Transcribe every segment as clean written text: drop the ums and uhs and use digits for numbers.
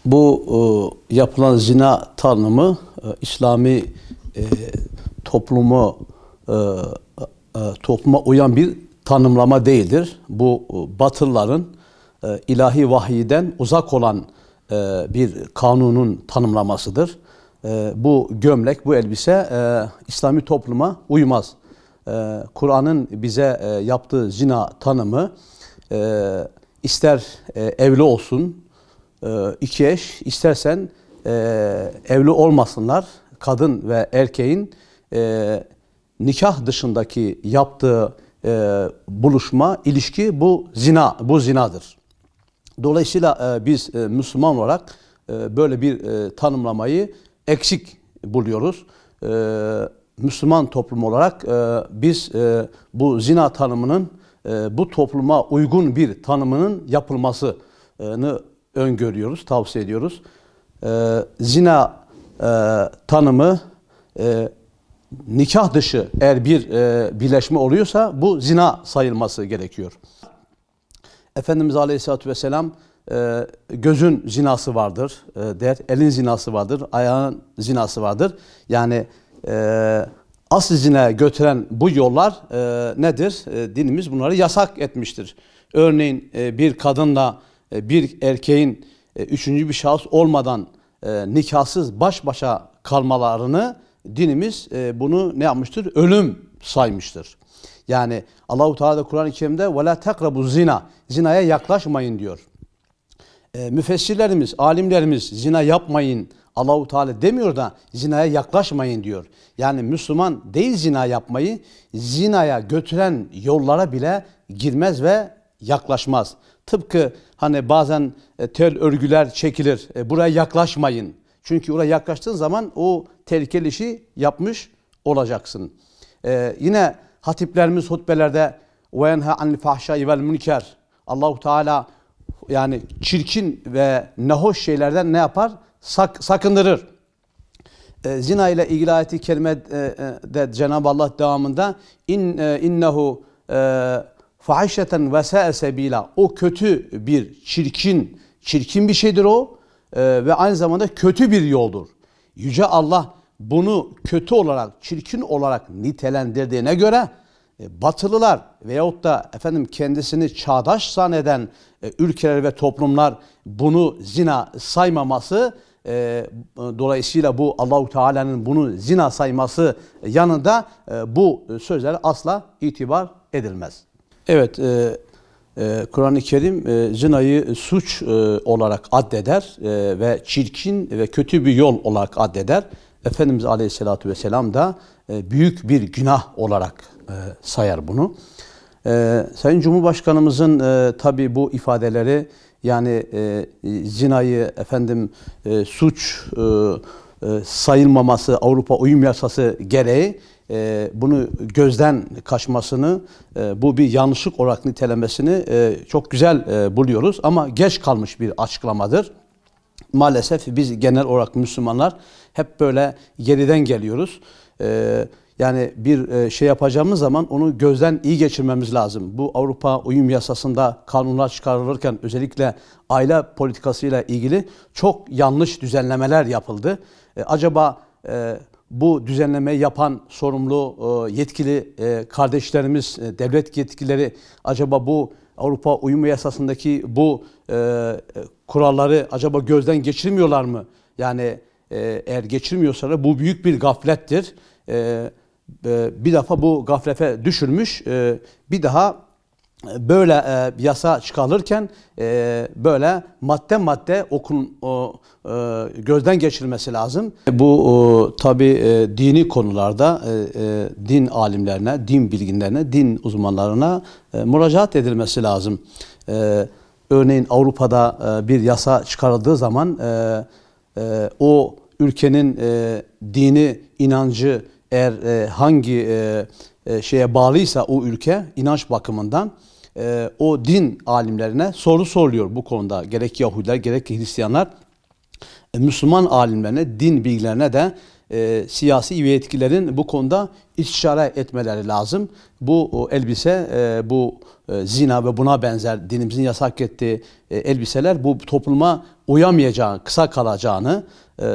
Bu yapılan zina tanımı İslami toplumu topluma uyan bir tanımlama değildir. Bu Batılıların ilahi vahiyden uzak olan bir kanunun tanımlamasıdır. Bu gömlek, bu elbise İslami topluma uymaz. Kur'an'ın bize yaptığı zina tanımı ister evli olsun, iki eş, istersen evli olmasınlar, kadın ve erkeğin nikah dışındaki yaptığı buluşma, ilişki bu zinadır. Dolayısıyla biz Müslüman olarak böyle bir tanımlamayı eksik buluyoruz. Müslüman toplum olarak biz bu zina tanımının bu topluma uygun bir tanımının yapılmasını öngörüyoruz, tavsiye ediyoruz. Zina tanımı nikah dışı eğer bir birleşme oluyorsa bu zina sayılması gerekiyor. Efendimiz Aleyhisselatü Vesselam gözün zinası vardır der, elin zinası vardır, ayağın zinası vardır. Yani asıl zinaya götüren bu yollar nedir? Dinimiz bunları yasak etmiştir. Örneğin bir kadınla bir erkeğin üçüncü bir şahıs olmadan nikahsız baş başa kalmalarını dinimiz bunu ne yapmıştır? Ölüm saymıştır. Yani Allahu Teala da Kur'an-ı Kerim'de "Ve la takrabu zina", zinaya yaklaşmayın diyor. Müfessirlerimiz, alimlerimiz zina yapmayın Allahu Teala demiyor da zinaya yaklaşmayın diyor. Yani Müslüman değil zina yapmayı, zinaya götüren yollara bile girmez ve yaklaşmaz. Tıpkı hani bazen tel örgüler çekilir, buraya yaklaşmayın. Çünkü oraya yaklaştığın zaman o tehlikeli işi yapmış olacaksın. Yine hatiplerimiz hutbelerde وَيَنْهَا عَنِ الْفَحْشَاءِ وَالْمُنْكَرِ, Allahu Teala yani çirkin ve nehoş şeylerden ne yapar? Sakındırır. Zina ile ilgili ayeti kerimede Cenab-ı Allah devamında innehu fahişeten ve sa'a sebila, o kötü bir çirkin bir şeydir o ve aynı zamanda kötü bir yoldur. Yüce Allah bunu kötü olarak, çirkin olarak nitelendirdiğine göre Batılılar veyahut da kendisini çağdaş zanneden ülkeler ve toplumlar bunu zina saymaması, dolayısıyla bu Allahu Teala'nın bunu zina sayması yanında bu sözler asla itibar edilmez. Evet, Kur'an-ı Kerim zinayı suç olarak addeder ve çirkin ve kötü bir yol olarak addeder. Efendimiz Aleyhisselatü Vesselam da büyük bir günah olarak sayar bunu. Sayın Cumhurbaşkanımızın tabi bu ifadeleri, yani zinayı suç sayılmaması Avrupa Uyum Yasası gereği bunu gözden kaçmasını, bu bir yanlışlık olarak nitelemesini çok güzel buluyoruz. Ama geç kalmış bir açıklamadır. Maalesef biz genel olarak Müslümanlar hep böyle geriden geliyoruz. Yani bir şey yapacağımız zaman onu gözden iyi geçirmemiz lazım. Bu Avrupa Uyum Yasası'nda kanunlar çıkarılırken özellikle aile politikasıyla ilgili çok yanlış düzenlemeler yapıldı. Acaba bu düzenlemeyi yapan sorumlu yetkili kardeşlerimiz, devlet yetkilileri acaba bu Avrupa Uyum Yasası'ndaki bu kuralları acaba gözden geçirmiyorlar mı? Yani eğer geçirmiyorsa bu büyük bir gaflettir. Bir defa bu gaflete düşürmüş, bir daha böyle yasa çıkarılırken böyle madde madde gözden geçirilmesi lazım. Bu tabi dini konularda din alimlerine, din bilginlerine, din uzmanlarına müracaat edilmesi lazım. Örneğin Avrupa'da bir yasa çıkarıldığı zaman o ülkenin dini, inancı eğer hangi şeye bağlıysa o ülke inanç bakımından o din alimlerine soru soruluyor bu konuda. Gerek Yahudiler gerek Hristiyanlar Müslüman alimlerine, din bilgilerine de siyasi ve yetkililerin bu konuda istişare etmeleri lazım. Bu elbise, bu zina ve buna benzer dinimizin yasak ettiği elbiseler bu topluma uyamayacağını, kısa kalacağını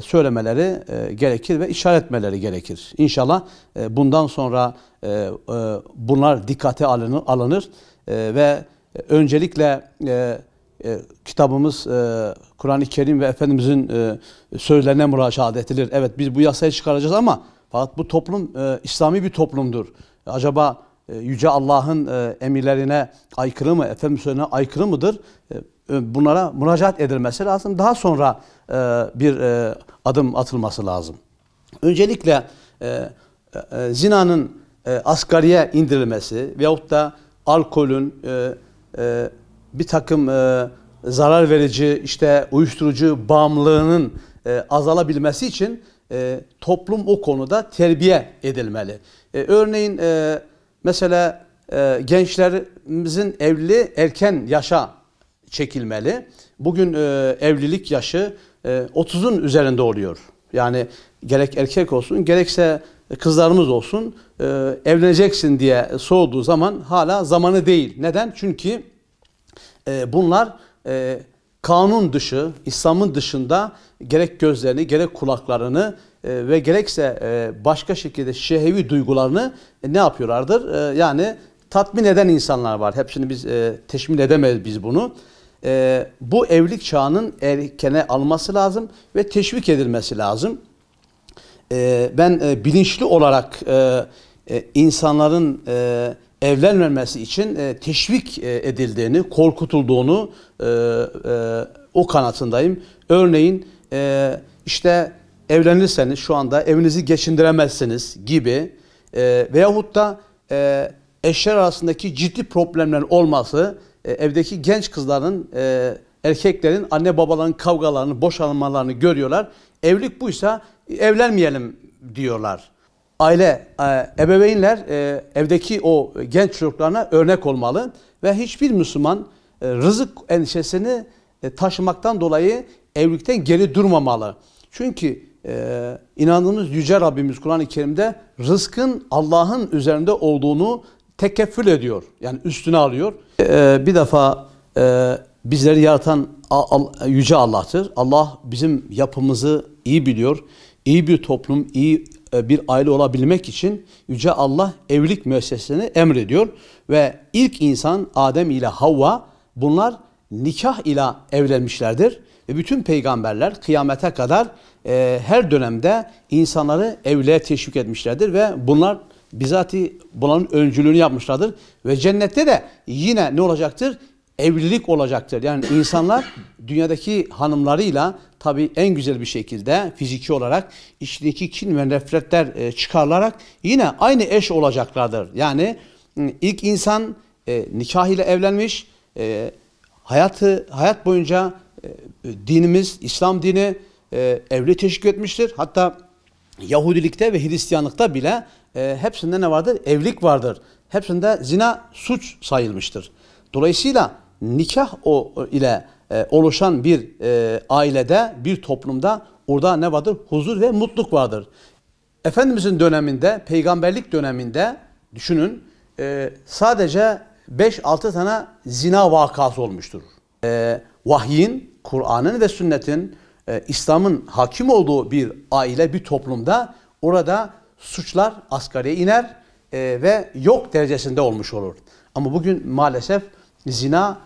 söylemeleri gerekir ve işaret etmeleri gerekir. İnşallah bundan sonra bunlar dikkate alınır ve öncelikle kitabımız Kur'an-ı Kerim ve Efendimizin sözlerine müracaat edilir. Evet, biz bu yasayı çıkaracağız ama fakat bu toplum İslami bir toplumdur. Acaba Yüce Allah'ın emirlerine aykırı mı, Efendimiz sözlerine aykırı mıdır? Bunlara müracaat edilmesi lazım. Daha sonra bir adım atılması lazım. Öncelikle zinanın asgariye indirilmesi veyahut da alkolün bir takım zarar verici, işte uyuşturucu bağımlılığının azalabilmesi için toplum o konuda terbiye edilmeli. Örneğin mesela gençlerimizin evliliği erken yaşa çekilmeli. Bugün evlilik yaşı 30'un üzerinde oluyor. Yani gerek erkek olsun gerekse kızlarımız olsun evleneceksin diye sorduğu zaman hala zamanı değil. Neden? Çünkü bunlar kanun dışı, İslam'ın dışında gerek gözlerini, gerek kulaklarını ve gerekse başka şekilde şehvi duygularını ne yapıyorlardır? Yani tatmin eden insanlar var. Hepsini biz teşmil edemeyiz biz bunu. Bu evlilik çağının erkene alması lazım ve teşvik edilmesi lazım. Ben bilinçli olarak insanların evlenmemesi için teşvik edildiğini, korkutulduğunu o kanatındayım. Örneğin işte evlenirseniz şu anda evinizi geçindiremezsiniz gibi veyahut da eşler arasındaki ciddi problemler olması, evdeki genç kızların, erkeklerin anne babaların kavgalarını, boşanmalarını görüyorlar. Evlilik buysa evlenmeyelim diyorlar. Ebeveynler evdeki o genç çocuklarına örnek olmalı ve hiçbir Müslüman rızık endişesini taşımaktan dolayı evlilikten geri durmamalı. Çünkü inandığımız Yüce Rabbimiz Kur'an-ı Kerim'de rızkın Allah'ın üzerinde olduğunu tekeffül ediyor. Yani üstüne alıyor. Bir defa bizleri yaratan Yüce Allah'tır. Allah bizim yapımızı iyi biliyor. İyi bir toplum, iyi bir aile olabilmek için Yüce Allah evlilik müessesesini emrediyor. Ve ilk insan Adem ile Havva, bunlar nikah ile evlenmişlerdir. Ve bütün peygamberler kıyamete kadar her dönemde insanları evliliğe teşvik etmişlerdir. Ve bunlar bizatihi bunların öncülüğünü yapmışlardır. Ve cennette de yine ne olacaktır? Evlilik olacaktır. Yani insanlar dünyadaki hanımlarıyla tabii en güzel bir şekilde fiziki olarak içindeki kin ve nefretler çıkarılarak yine aynı eş olacaklardır. Yani ilk insan nikah ile evlenmiş, hayat boyunca dinimiz, İslam dini evliliği teşvik etmiştir. Hatta Yahudilikte ve Hristiyanlıkta bile hepsinde ne vardır? Evlilik vardır. Hepsinde zina suç sayılmıştır. Dolayısıyla nikah ile oluşan bir ailede, bir toplumda orada ne vardır? Huzur ve mutluluk vardır. Efendimizin döneminde, peygamberlik döneminde düşünün sadece 5-6 tane zina vakası olmuştur. Vahyin, Kur'an'ın ve sünnetin, İslam'ın hakim olduğu bir aile, bir toplumda orada suçlar asgariye iner ve yok derecesinde olmuş olur. Ama bugün maalesef zina,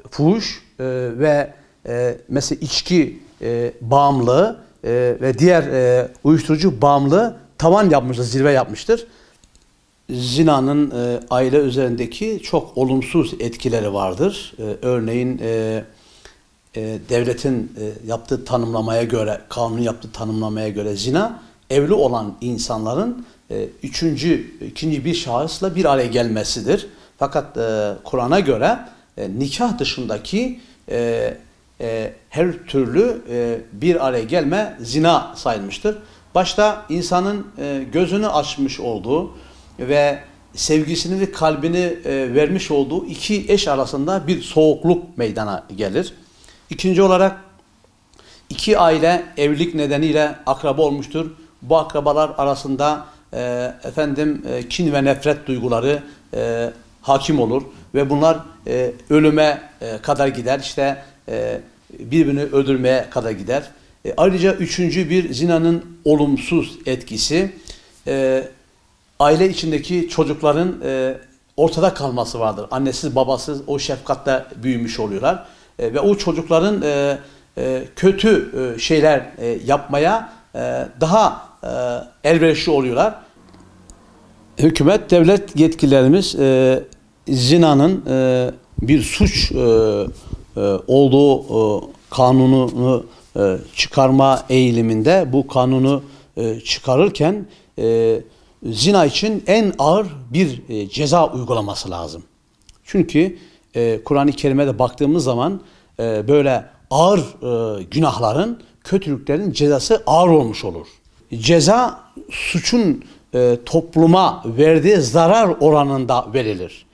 fuhuş ve mesela içki bağımlılığı ve diğer uyuşturucu bağımlılığı tavan yapmıştır, zirve yapmıştır. Zinanın aile üzerindeki çok olumsuz etkileri vardır. Örneğin devletin yaptığı tanımlamaya göre, kanunun yaptığı tanımlamaya göre zina, evli olan insanların ikinci bir şahısla bir araya gelmesidir. Fakat Kur'an'a göre nikah dışındaki her türlü bir araya gelme zina sayılmıştır. Başta insanın gözünü açmış olduğu ve sevgisini ve kalbini vermiş olduğu iki eş arasında bir soğukluk meydana gelir. İkinci olarak İki aile evlilik nedeniyle akraba olmuştur. Bu akrabalar arasında kin ve nefret duyguları hakim olur ve bunlar ölüme kadar gider. İşte birbirini öldürmeye kadar gider. Ayrıca üçüncü bir zinanın olumsuz etkisi aile içindeki çocukların ortada kalması vardır. Annesiz babasız o şefkatle büyümüş oluyorlar. Ve o çocukların kötü şeyler yapmaya daha elverişli oluyorlar. Hükümet, devlet yetkililerimiz zinanın bir suç olduğu kanununu çıkarma eğiliminde, bu kanunu çıkarırken zina için en ağır bir ceza uygulaması lazım. Çünkü Kur'an-ı Kerim'e baktığımız zaman böyle ağır günahların, kötülüklerin cezası ağır olmuş olur. Ceza suçun topluma verdiği zarar oranında verilir.